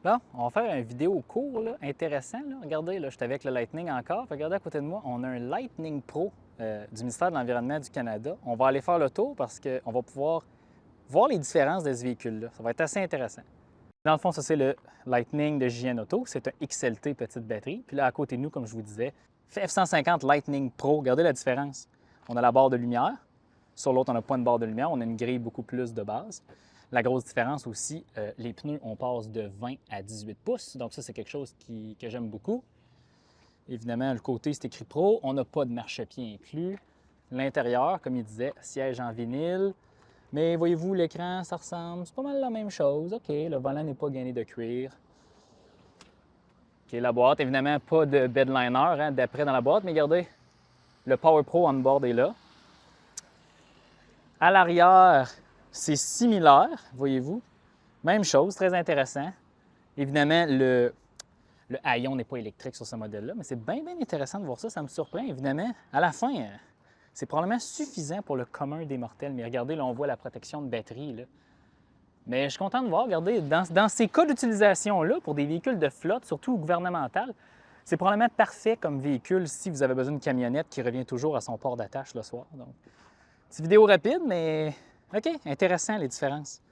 Là, on va faire une vidéo court, là, intéressant. Là. Regardez, là, je suis avec le Lightning encore. Regardez à côté de moi, on a un Lightning Pro du ministère de l'Environnement du Canada. On va aller faire le tour parce qu'on va pouvoir voir les différences de ce véhicule-là. Ça va être assez intéressant. Dans le fond, ça, c'est le Lightning de JN Auto. C'est un XLT petite batterie. Puis là, à côté de nous, comme je vous disais, F-150 Lightning Pro. Regardez la différence. On a la barre de lumière. Sur l'autre, on n'a pas une barre de lumière. On a une grille beaucoup plus de base. La grosse différence aussi, les pneus, on passe de 20 à 18 pouces. Donc ça, c'est quelque chose que j'aime beaucoup. Évidemment, le côté, c'est écrit Pro. On n'a pas de marchepied inclus. L'intérieur, comme il disait, siège en vinyle. Mais voyez-vous, l'écran, ça ressemble. C'est pas mal la même chose. OK, le volant n'est pas gainé de cuir. OK, la boîte, évidemment, pas de bedliner hein, d'après dans la boîte. Mais regardez, le Power Pro on board est là. À l'arrière, c'est similaire, voyez-vous. Même chose, très intéressant. Évidemment, le haillon n'est pas électrique sur ce modèle-là, mais c'est bien, bien intéressant de voir ça. Ça me surprend, évidemment. À la fin, c'est probablement suffisant pour le commun des mortels. Mais regardez, là, on voit la protection de batterie. Là. Mais je suis content de voir, regardez, dans ces cas d'utilisation-là, pour des véhicules de flotte, surtout gouvernemental, c'est probablement parfait comme véhicule si vous avez besoin d'une camionnette qui revient toujours à son port d'attache le soir. Donc, petite vidéo rapide, mais OK, intéressant les différences.